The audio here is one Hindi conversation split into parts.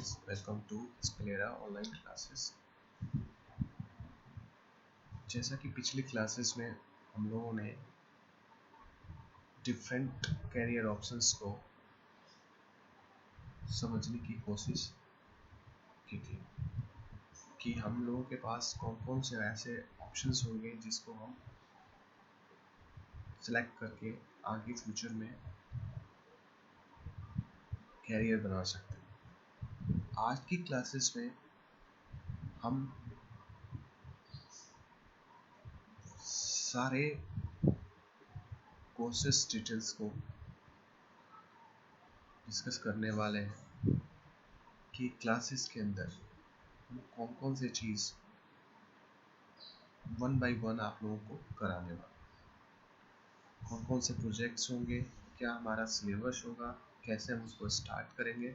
Welcome to Sclera online classes. जैसा कि पिछली क्लासेस में हम लोगों ने डिफरेंट कैरियर ऑप्शंस को समझने की कोशिश की थी कि हम लोगों के पास कौन कौन से ऐसे ऑप्शंस होंगे जिसको हम सेलेक्ट करके आगे फ्यूचर में कैरियर बना सकते हैं। आज की क्लासेस में हम सारे कोर्सेस डिटेल्स को डिस्कस करने वाले हैं कि क्लासेस के अंदर हम कौन कौन से चीज़ वन बाय वन आप लोगों को कराने वाले, कौन कौन से प्रोजेक्ट्स होंगे, क्या हमारा सिलेबस होगा, कैसे हम उसको स्टार्ट करेंगे,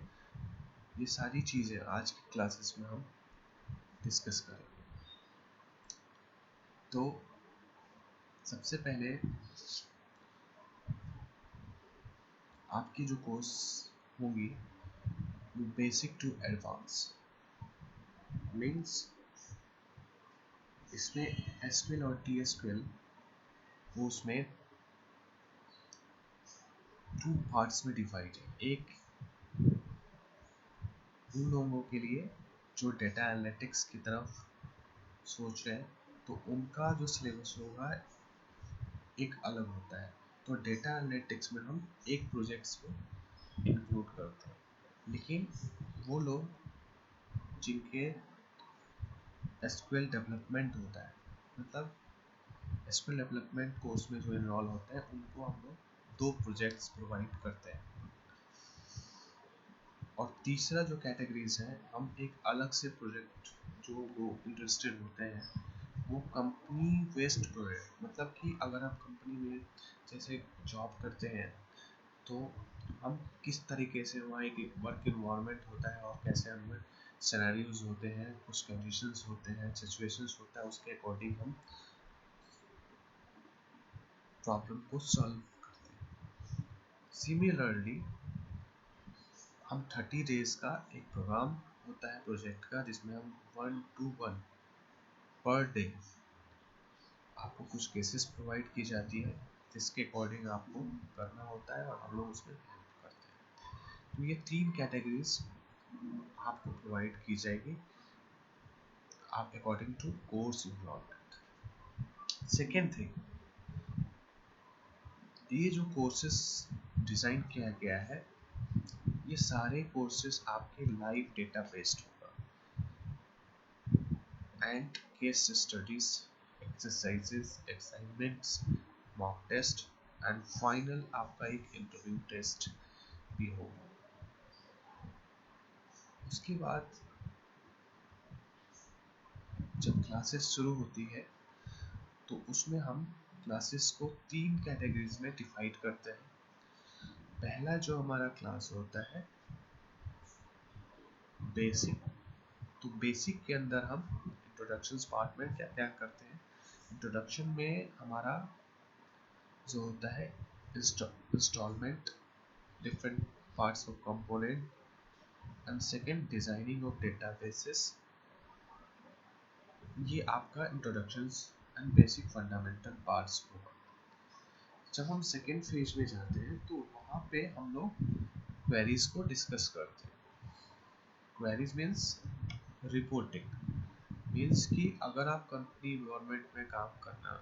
ये सारी चीज़ें आज की क्लासेस में हम डिस्कस करेंगे। तो सबसे पहले आपकी जो कोर्स होंगी वो बेसिक टू एडवांस मीन्स इसमें एसक्यूएल और टीएसक्यूएल वो उसमें टू पार्ट्स में डिवाइड है। एक उन लोगों के लिए जो डेटा एनालिटिक्स की तरफ सोच रहे हैं, तो उनका जो सिलेबस होगा एक अलग होता है। तो डेटा एनालिटिक्स में हम एक प्रोजेक्ट्स को इंक्लूड करते हैं, लेकिन वो लोग जिनके एसक्यूएल डेवलपमेंट होता है, मतलब एसक्यूएल डेवलपमेंट कोर्स में जो इन्वॉल्व होते हैं, उनको हम लोग दो प्रोजेक्ट्स प्रोवाइड करते हैं। और तीसरा जो कैटेगरीज है, हम एक अलग से प्रोजेक्ट जो वो इंटरेस्टेड होते हैं वो कंपनी बेस्ड प्रोजेक्ट, मतलब कि अगर आप कंपनी में जैसे जॉब करते हैं तो हम किस तरीके से वहाँ एक वर्क इन्वायरमेंट होता है और कैसे हमें सिनेरियोज होते हैं, कुछ कंडीशंस होते हैं, सिचुएशंस होता है, उसके अकॉर्डिंग हम प्रॉब्लम को सॉल्व करते हैं। सिमिलरली हम 30 डेज का एक प्रोग्राम होता है प्रोजेक्ट का, जिसमें हम 1 to 1 पर डे आपको कुछ केसेस प्रोवाइड की जाती है, जिसके अकॉर्डिंग आपको करना होता है और हम लोग उसमें हेल्प करते हैं। तो ये तीन कैटेगरीज आपको प्रोवाइड की जाएगी आप according to course involvement. Second thing, ये जो कोर्सेस डिज़ाइन किया गया है, ये सारे कोर्सेस आपके लाइव डेटा बेस्ड होगा and case studies, exercises, assignments, mock test and final आपका एक इंटरव्यू टेस्ट भी होगा। उसके बाद जब क्लासेस शुरू होती है तो उसमें हम क्लासेस को तीन कैटेगरीज में डिवाइड करते हैं। पहला जो हमारा क्लास होता है बेसिक, तो बेसिक के अंदर हम इंट्रोडक्शन पार्ट में क्या क्या करते हैं। इंट्रोडक्शन में हमारा जो होता है instalment, different parts of component, and second designing of databases. ये आपका introduction and basic fundamental parts होगा। जब हम सेकेंड फेज में जाते हैं तो वहाँ पे हम लोग क्वेरीज को डिस्कस करते हैं। क्वेरीज मीन्स रिपोर्टिंग, मीन्स कि अगर आप कंपनी इन्वायरमेंट में काम करना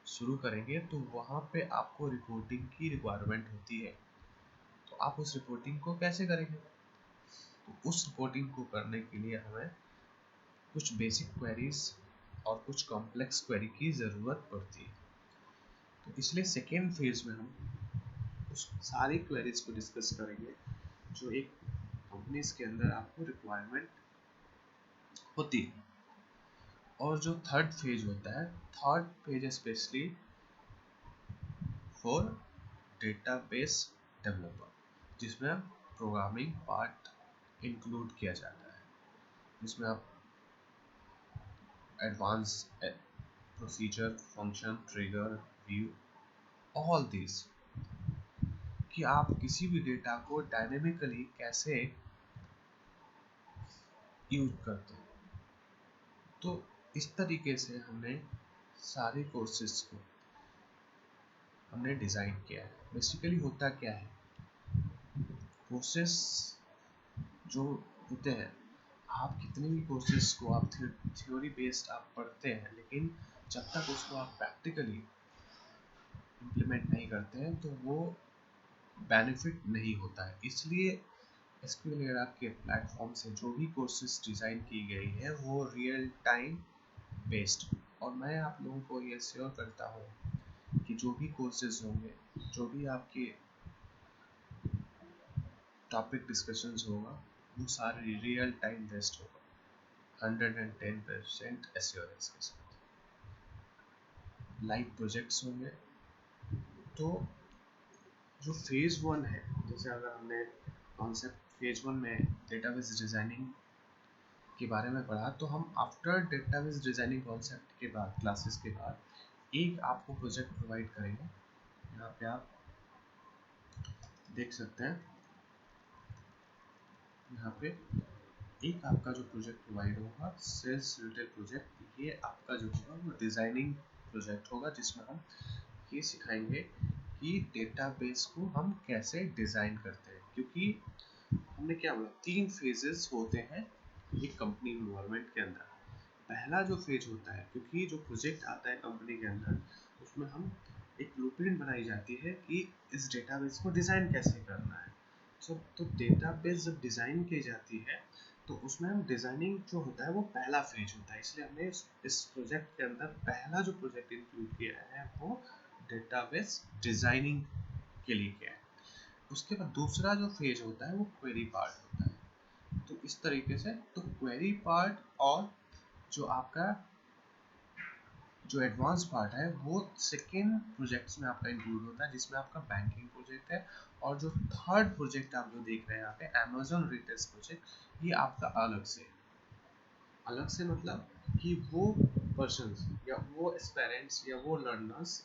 शुरू करेंगे तो वहाँ पे आपको रिपोर्टिंग की रिक्वायरमेंट होती है। तो आप उस रिपोर्टिंग को कैसे करेंगे? तो उस रिपोर्टिंग को करने के लिए हमें कुछ बेसिक क्वेरीज और कुछ कॉम्प्लेक्स क्वेरी की ज़रूरत पड़ती है। तो इसलिए सेकेंड फेज में हम उस सारी क्वेरीज को डिस्कस करेंगे जो एक कंपनीज के अंदर आपको रिक्वायरमेंट होती है। और जो थर्ड फेज होता है, third phase specially for database developer, जिसमें प्रोग्रामिंग पार्ट इंक्लूड किया जाता है, जिसमें आप advance procedure, function, trigger, view, all this, कि आप किसी भी डेटा को डायनेमिकली कैसे यूज करते हैं। तो इस तरीके से हमने सारे कोर्सेज को हमने डिज़ाइन किया है। बेसिकली होता क्या है, कोर्सेज जो होते हैं, आप कितने भी कोर्सेज को आप थ्योरी बेस्ड आप पढ़ते हैं, लेकिन जब तक उसको आप प्रैक्टिकली इम्प्लीमेंट नहीं करते हैं तो वो बेनिफिट नहीं होता है। इसलिए एसक्यूएल एरा के प्लेटफॉर्म से जो भी कोर्सेज डिज़ाइन की गई है वो रियल टाइम बेस्ड, और मैं आप लोगों को ये श्योर करता हूँ कि जो भी कोर्सेज होंगे, जो भी आपके टॉपिक डिस्कशंस होगा, वो सारे रियल टाइम बेस्ड होगा, 110% एश्योरेंस के साथ। लाइव प्रोजेक्ट्स होंगे। तो जो फेज़ 1 है, जैसे अगर हमने कॉन्सेप्ट फेज़ 1 में डेटाबेस डिज़ाइनिंग के बारे में पढ़ा, तो हम आफ्टर डेटाबेस डिज़ाइनिंग कॉन्सेप्ट के बाद, क्लासेस के बाद एक आपको प्रोजेक्ट प्रोवाइड करेंगे। यहाँ पे आप देख सकते हैं, यहाँ पे एक आपका जो प्रोजेक्ट प्रोवाइड होगा, सेल्स रिलेटेड प्रोजेक्ट, ये आपका जो होगा वो डिज़ाइनिंग प्रोजेक्ट होगा, जिसमें हम ये सिखाएंगे कि डेटाबेस को हम कैसे डिज़ाइन करते हैं। क्योंकि हमने क्या बोला, 3 फेजेस होते हैं एक कंपनी इन्वायरमेंट के अंदर। पहला जो फेज होता है, क्योंकि जो प्रोजेक्ट आता है कंपनी के अंदर, उसमें हम एक ब्लूप्रिंट बनाई जाती है कि इस डेटाबेस को डिज़ाइन कैसे करना है। तो डेटाबेस जब डिज़ाइन की जाती है तो उसमें हम डिज़ाइनिंग जो होता है वो पहला फेज होता है। इसलिए हमने इस प्रोजेक्ट के अंदर पहला जो प्रोजेक्ट इंक्लूड किया है वो डेटाबेस डिज़ाइनिंग के लिए किया है। उसके बाद दूसरा जो फेज होता है वो क्वेरी पार्ट होता है। तो इस तरीके से तो क्वेरी पार्ट और जो आपका जो एडवांस पार्ट है वो सेकेंड प्रोजेक्ट्स में आपका इंक्लूड होता है, जिसमें आपका बैंकिंग प्रोजेक्ट है। और जो थर्ड प्रोजेक्ट आप जो देख रहे हैं यहाँ पे, अमेजोन रिटेल्स प्रोजेक्ट, ये आपका अलग से मतलब कि वो पर्सन्स या वो एस्पेरेंट्स या वो लर्नर्स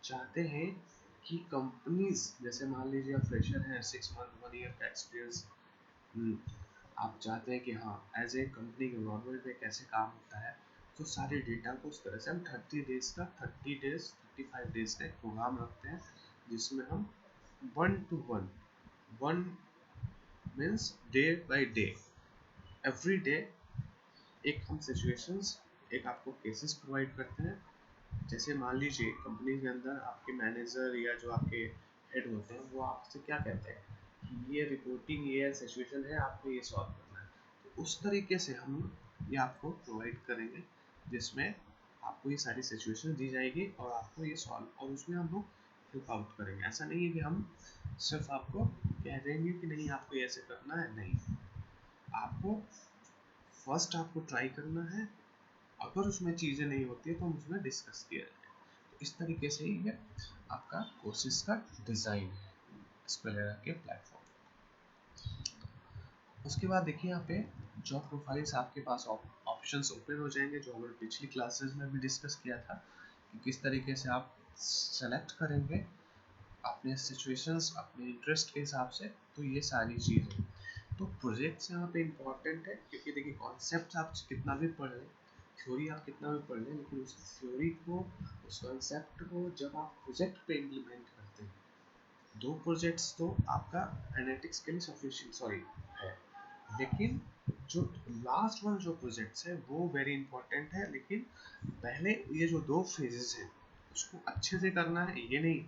चाहते हैं कि कंपनीज, जैसे मान लीजिए आप फ्रेशर हैं, 6 मंथ 1 ईयर का एक्सपीरियंस, आप चाहते हैं कि हाँ एज ए कंपनी के नॉर्मल पे कैसे काम होता है, तो सारे डेटा को उस तरह से हम 35 डेज का एक प्रोग्राम रखते हैं, जिसमें हम 1 to 1 1 means day by day, every day एक हम सिचुएशंस, एक आपको केसेस प्रोवाइड करते हैं। जैसे मान लीजिए कंपनी के अंदर आपके मैनेजर या जो आपके हेड होते हैं वो आपसे क्या कहते हैं कि ये रिपोर्टिंग, ये सिचुएशन है, आपको ये सॉल्व करना है। तो उस तरीके से हम ये आपको प्रोवाइड करेंगे, जिसमें आपको ये सारी सिचुएशन दी जाएगी और आपको ये सॉल्व, और उसमें हम लोग हेल्प आउट करेंगे। ऐसा नहीं है कि हम सिर्फ आपको कह देंगे कि नहीं आपको ये ऐसे करना है, नहीं, आपको फर्स्ट आपको ट्राई करना है, अगर उसमें चीज़ें नहीं होती है तो हम उसमें डिस्कस किया जाए। तो इस तरीके से ही है आपका कोर्सेज का डिज़ाइन स्क्वेलेरा के प्लेटफॉर्म। उसके बाद देखिए यहाँ पे जॉब प्रोफाइल्स आपके पास ऑप्शंस ओपन हो जाएंगे, जो हमने पिछली क्लासेस में भी डिस्कस किया था कि किस तरीके से आप सेलेक्ट करेंगे अपने सिचुएशंस, अपने इंटरेस्ट के हिसाब से। तो ये सारी चीज़ें, तो प्रोजेक्ट्स यहाँ पे इम्पॉर्टेंट है, क्योंकि देखिए कॉन्सेप्ट आप कितना भी पढ़ लें, थ्योरी आप कितना भी पढ़ लें, लेकिन उस थ्योरी को, उस कॉन्सेप्ट को जब आप प्रोजेक्ट पे इम्प्लीमेंट करते हैं, 2 प्रोजेक्ट्स तो आपका एनालिटिक्स के लिए सफिशिएंट सॉरी है, लेकिन जो लास्ट वन जो प्रोजेक्ट्स है वो वेरी इंपॉर्टेंट है। लेकिन पहले ये जो 2 फेजेस हैं उसको अच्छे से करना है। ये नहीं,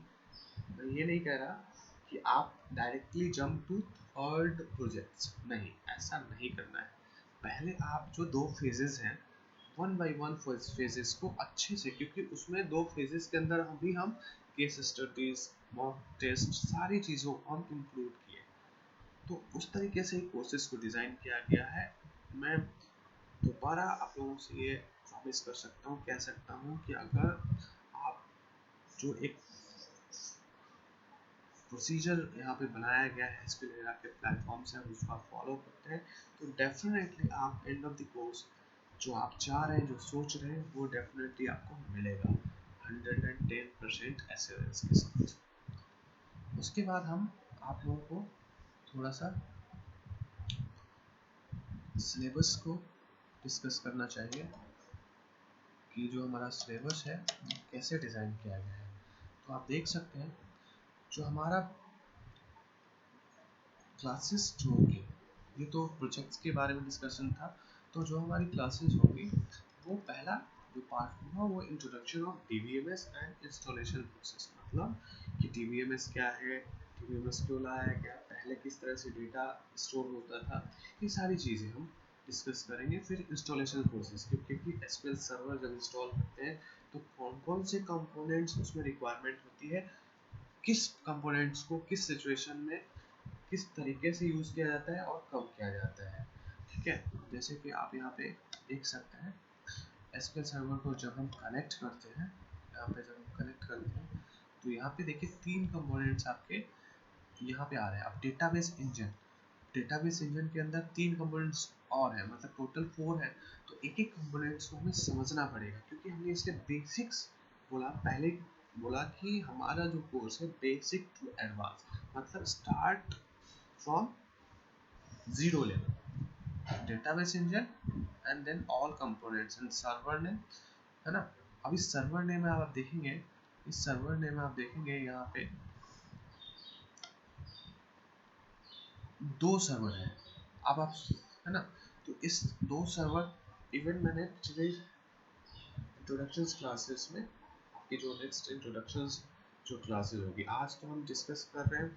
मैं ये नहीं कह रहा कि आप directly jump to third projects, नहीं, ऐसा नहीं करना है। पहले आप जो 2 फेजेस हैं, 1 by 1 फेजेस को अच्छे से, क्योंकि उसमें 2 फेजेस के अंदर हम केस स्टडीज, मॉक टेस्ट, सारी चीज़ों को हम इंक्लूड किए। तो उस तरीके से कोर्सेज को डिज़ाइन किया गया है। मैं दोबारा आप लोगों से ये प्रॉमिस कर सकता हूँ, कह सकता हूँ कि अगर आप जो एक प्रोसीजर यहाँ पे बनाया गया है स्किलेरा के प्लेटफॉर्म से, उसको आप फॉलो करते हैं, तो डेफिनेटली आप एंड ऑफ द कोर्स जो आप चाह रहे हैं, जो सोच रहे हैं, वो डेफिनेटली आपको मिलेगा 110% एश्योरेंस के साथ। उसके बाद हम आप लोगों को थोड़ा सा सिलेबस को डिस्कस करना चाहिए कि जो हमारा सिलेबस है कैसे डिज़ाइन किया गया है। तो आप देख सकते हैं जो हमारा क्लासेस जो होंगी, ये तो प्रोजेक्ट्स के बारे में डिस्कशन था, तो जो हमारी क्लासेस होंगी वो पहला जो पार्ट होगा वो introduction of DBMS and installation process, मतलब कि डीबीएमएस क्या है, डीबीएमएस क्यों लाया गया, पहले किस तरह से डेटा स्टोर होता था, ये सारी चीज़ें हम डिस्कस करेंगे। फिर इंस्टॉलेशन प्रोसेस, क्योंकि एसक्यूएल सर्वर जब इंस्टॉल करते हैं तो कौन कौन से कंपोनेंट्स उसमें रिक्वायरमेंट होती है, किस कंपोनेंट्स को किस सिचुएशन में किस तरीके से यूज़ किया जाता है और कब किया जाता है। ठीक है, जैसे कि आप यहाँ पे देख सकते हैं एसक्यूएल सर्वर को जब हम कनेक्ट करते हैं, यहाँ पे जब हम कनेक्ट करते हैं तो यहाँ पे देखिए तीन कंपोनेंट्स आपके यहाँ पे आ रहे हैं। अब डेटाबेस इंजन के अंदर तीन कंपोनेंट्स और हैं, मतलब टोटल 4 है। तो एक एक कंपोनेंट्स को हमें समझना पड़ेगा, क्योंकि हमने इसके बेसिक्स बोला पहले, बोला कि हमारा जो कोर्स है बेसिक टू एडवांस, मतलब start from zero level, database engine and then all components and server name, है ना। अब इस सर्वर नेम में आप देखेंगे, इस सर्वर नेम में आप देखेंगे यहाँ पे दो सर्वर है। अब आप, है ना, तो इस दो सर्वर, इवन मैंने पिछले इंट्रोडक्शन क्लासेस में आपकी जो नेक्स्ट इंट्रोडक्शन जो क्लासेस होगी, आज तो हम डिस्कस कर रहे हैं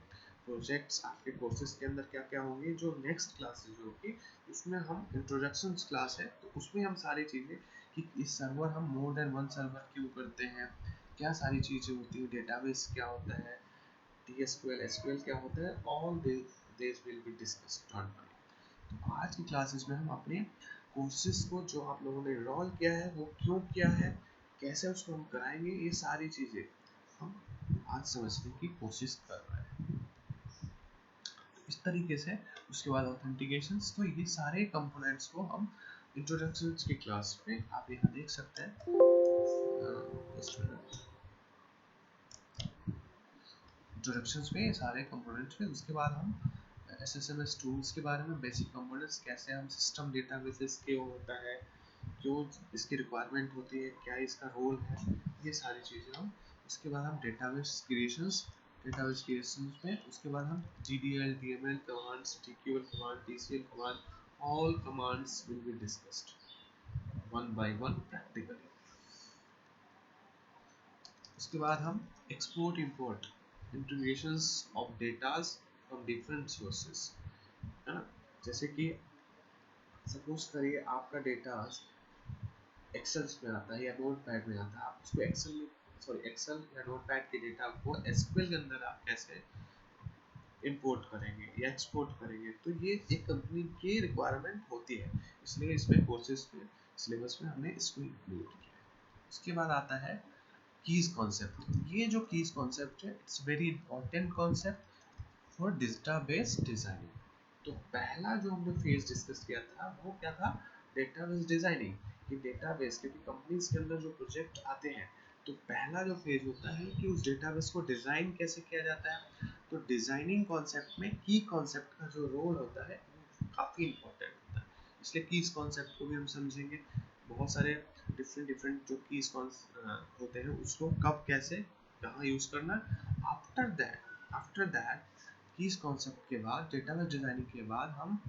प्रोजेक्ट्स आपके कोर्सेज के अंदर क्या क्या होंगे। जो नेक्स्ट क्लासेस होगी उसमें हम इंट्रोडक्शन क्लास है, तो उसमें हम सारी चीज़ें कि इस सर्वर हम मोर देन वन सर्वर क्यों करते हैं, क्या सारी चीज़ें होती हैं, डेटाबेस क्या होता है, TSQL SQL क्या होता है, all this will be discussed on. तो आज की क्लासेस में हम अपने कोर्सेज को जो आप लोगों ने एनरोल किया है वो क्यों किया है, कैसे उसको हम कराएंगे, ये सारी चीज़ें हम आज समझने की कोशिश कर रहे हैं। इस तरीके से उसके बाद ऑथेंटिकेशंस, तो ये सारे कंपोनेंट्स को हम इंट्रोडक्शन की क्लास में आप यहाँ देख सकते हैं। इंट्रोडक्शंस में सारे कंपोनेंट्स में, उसके बाद हम SSMS टूल्स के बारे में, बेसिक कंपोनेंट्स कैसे हम सिस्टम डेटाबेसेस क्यों होता है, क्यों इसकी रिक्वायरमेंट होती है, क्या इसका रोल है, ये सारी चीज़ें हम। उसके बाद हम डेटाबेस क्रिएशंस में, उसके बाद हम GDL DML commands, TQL command, TCL command, all commands will be discussed one by one practically. उसके बाद हम export import integrations of datas from different sources, है ना। जैसे कि सपोज करिए आपका डेटा एक्सेल में आता है या नोटपैड में आता है, आप उसको एक्सेल या नोटपैड के डेटा को एसक्यूएल के अंदर आप कैसे इंपोर्ट करेंगे या एक्सपोर्ट करेंगे, तो ये एक कंपनी की रिक्वायरमेंट होती है, इसलिए इसमें कोर्सेज में सिलेबस में हमने इसको इंक्लूड किया है। उसके बाद आता है कीज कॉन्सेप्ट। ये जो कीज कॉन्सेप्ट है it's very important concept for database designing. तो पहला जो हमने फेज डिस्कस किया था वो क्या था, डेटाबेस डिजाइनिंग। कि डेटाबेस, क्योंकि कंपनीज के अंदर जो प्रोजेक्ट आते हैं तो पहला जो फेज होता है कि उस डेटाबेस को डिजाइन कैसे किया जाता है। तो डिजाइनिंग कॉन्सेप्ट में की कॉन्सेप्ट का जो रोल होता है वो काफ़ी इंपॉर्टेंट होता है, इसलिए कीज कॉन्सेप्ट को भी हम समझेंगे। बहुत सारे डिफरेंट जो कीज होते हैं उसको कब कैसे कहाँ यूज करना। आफ्टर दैट कीज कॉन्सेप्ट के बाद, डेटाबेस डिजाइनिंग के बाद हम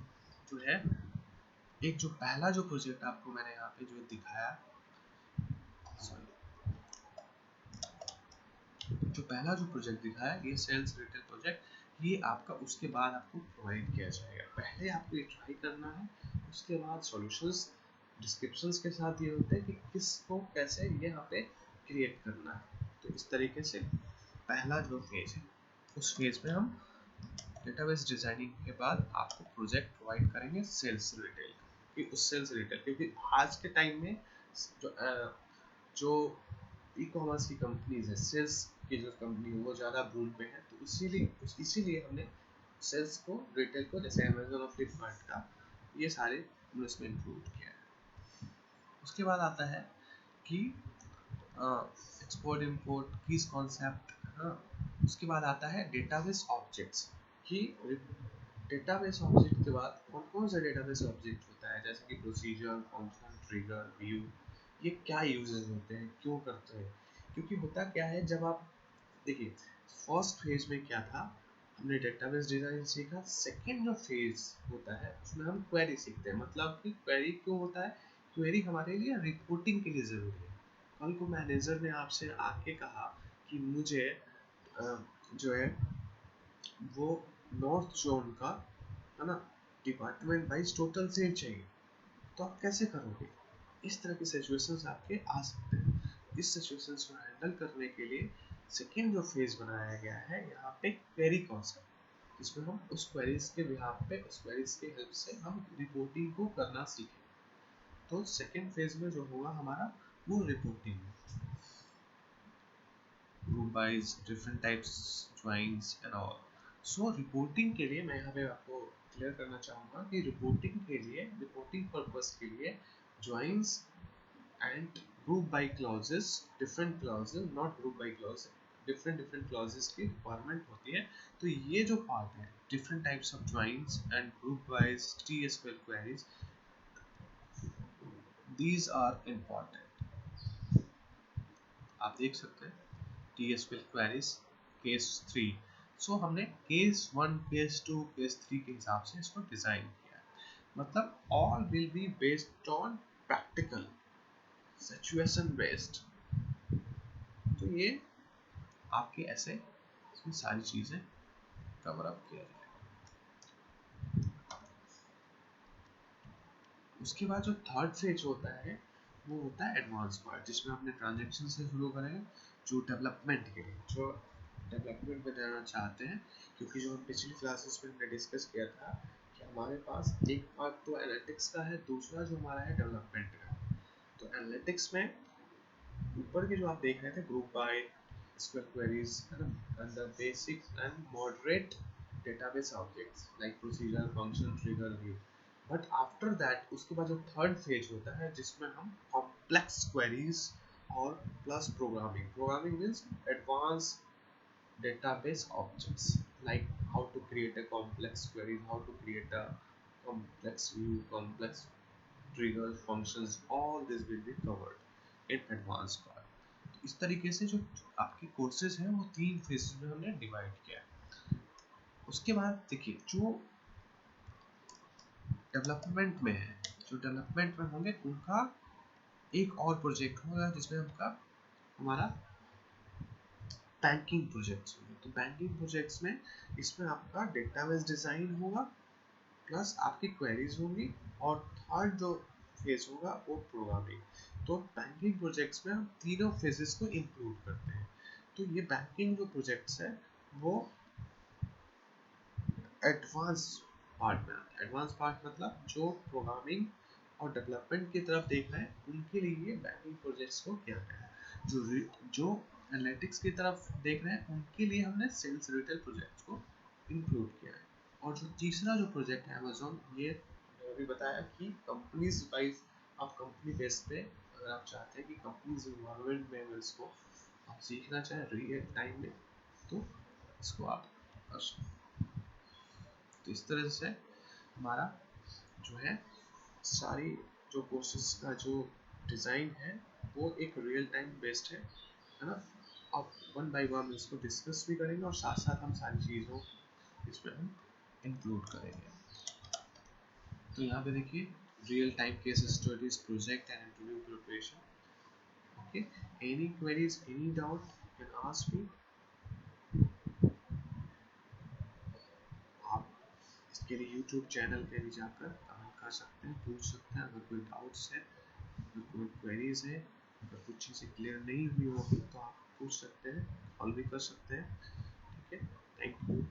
जो है एक जो पहला जो प्रोजेक्ट आपको मैंने यहाँ पे जो दिखाया, सॉरी, जो पहला जो प्रोजेक्ट दिखाया ये सेल्स रिटेल प्रोजेक्ट, ये आपका उसके बाद आपको प्रोवाइड किया जाएगा। पहले आपको ये ट्राई करना है, उसके बाद सॉल्यूशंस डिस्क्रिप्शंस के साथ ये होते हैं कि किसको कैसे ये यहाँ पे क्रिएट करना है। तो इस तरीके से पहला जो फेज है उस फेज में हम डेटाबेस डिजाइनिंग के बाद आपको प्रोजेक्ट प्रोवाइड करेंगे सेल्स रिटेल, कि उस सेल्स रिटेल, क्योंकि आज के टाइम में जो ई कॉमर्स की कंपनीज है, सेल्स की जो कंपनी है वो ज़्यादा बूम पे है, तो इसीलिए हमने सेल्स को, रिटेल को, जैसे अमेजोन और फ्लिपकार्ट का, ये सारे हमने इसमें इंक्लूड किया है। उसके बाद आता है कि एक्सपोर्ट इंपोर्ट कीज कॉन्सेप्ट। हाँ, उसके बाद आता है डेटाबेस ऑब्जेक्ट्स। कि डेटाबेस ऑब्जेक्ट के बाद कौन कौन सा डेटाबेस ऑब्जेक्ट होता है, जैसे कि प्रोसीजर, फंक्शन, ट्रिगर, व्यू, ये क्या यूजेस होते हैं, क्यों करते हैं? क्योंकि होता क्या है, जब आप देखिए फर्स्ट फेज में क्या था, हमने डेटाबेस डिजाइन सीखा। सेकेंड जो फेज होता है उसमें हम क्वेरी सीखते हैं। मतलब कि क्वेरी क्यों होता है? क्वेरी हमारे लिए रिपोर्टिंग के लिए ज़रूरी है। कल को मैनेजर ने आपसे आके कहा कि मुझे जो है वो नॉर्थ जोन का, है ना, डिपार्टमेंट वाइज टोटल सेल चाहिए, तो आप कैसे करोगे? इस तरह की सिचुएशंस आपके आ सकते हैं। इस सिचुएशंस को हैंडल करने के लिए सेकेंड जो फेज बनाया गया है यहाँ पे क्वेरी कॉन्सेप्ट, जिसमें हम उस क्वेरीज के बिहाफ पे, उस क्वेरीज के हेल्प से हम रिपोर्टिंग को करना सीखें। तो सेकेंड फेज में जो होगा हमारा वो reporting, group wise, different types, joins and all. So reporting के लिए मैं यहाँ पे आपको क्लियर करना चाहूँगा कि रिपोर्टिंग के लिए, रिपोर्टिंग पर्पस के लिए joins and group by clauses, different clauses, not group by clause, different clauses की requirement होती है। तो ये जो पार्ट है, different types of joins and group wise TSQL queries, these are important। आप देख सकते हैं TSQL queries केस 3। सो हमने केस 1, केस 2, केस 3 के हिसाब से इसको डिजाइन किया है। मतलब all will be based on practical, situation based. तो ये आपके ऐसे इसमें सारी चीजें कवर अप किया जाए। उसके बाद जो थर्ड फेज होता है वो होता है एडवांस पार्ट, जिसमें अपने ट्रांजेक्शन से शुरू करेंगे। जो डेवलपमेंट के लिए, जो डेवलपमेंट में जाना चाहते हैं, क्योंकि जो हम पिछली क्लासेस में हमने डिस्कस किया था कि हमारे पास एक पार्ट तो एनालिटिक्स का है, दूसरा जो हमारा है डेवलपमेंट का। तो एनालिटिक्स में ऊपर के जो आप देख रहे थे group by SQL queries and the basic and moderate database objects like procedure, function, trigger, view। But after that उसके बाद जो थर्ड फेज होता है जिसमें हम कॉम्प्लेक्स क्वेरीज और plus programming, programming means advance database objects, like how to create a complex query, how to create a complex view, complex triggers, functions, all this will be covered in advanced part। इस तरीके से जो आपके कोर्सेज हैं वो 3 फेजेस में हमने डिवाइड किया है। उसके बाद देखिए जो डेवलपमेंट में है, जो डेवलपमेंट में होंगे उनका एक और प्रोजेक्ट होगा जिसमें हमारा बैंकिंग प्रोजेक्ट्स होंगे। तो बैंकिंग प्रोजेक्ट्स में इसमें आपका डेटाबेस डिजाइन होगा, प्लस आपकी क्वेरीज होंगी, और थर्ड जो फेज होगा वो प्रोग्रामिंग। तो बैंकिंग प्रोजेक्ट्स में हम तीनों फेजेस को इंक्लूड करते हैं। तो ये बैंकिंग जो प्रोजेक्ट्स है वो एडवांस पार्ट में आता है। एडवांस पार्ट मतलब जो प्रोग्रामिंग और डेवलपमेंट की तरफ देख रहे हैं उनके लिए बैंकिंग प्रोजेक्ट्स को किया गया है। जो एनालिटिक्स की तरफ देख रहे हैं उनके लिए हमने सेल्स रिटेल प्रोजेक्ट्स को इंक्लूड किया है। और जो तीसरा जो प्रोजेक्ट है अमेज़न, ये अभी बताया कि कंपनीज वाइज, आप कंपनी बेस पे अगर आप चाहते हैं कि कंपनीज इन्वायरमेंट में इसको आप सीखना चाहें रियल टाइम में, तो इसको आप कर सकते हैं। तो इस तरह से हमारा जो है सारी जो कोर्सेज का जो डिज़ाइन है वो एक रियल टाइम बेस्ड है ना। अब वन बाय वन इसको डिस्कस भी करेंगे और साथ साथ हम सारी चीज़ों इसमें हम इंक्लूड करेंगे। तो यहाँ पे देखिए real time case studies, project and interview preparation. Okay, any queries, any doubt you can ask me. आप इसके लिए यूट्यूब चैनल पे भी जाकर कमेंट कर सकते हैं, पूछ सकते हैं। अगर कोई डाउट्स है, अगर कोई क्वेरीज है, अगर कुछ चीज़ें क्लियर नहीं हुई होगी तो आप पूछ सकते हैं, कॉल भी कर सकते हैं। ठीक है, थैंक यू।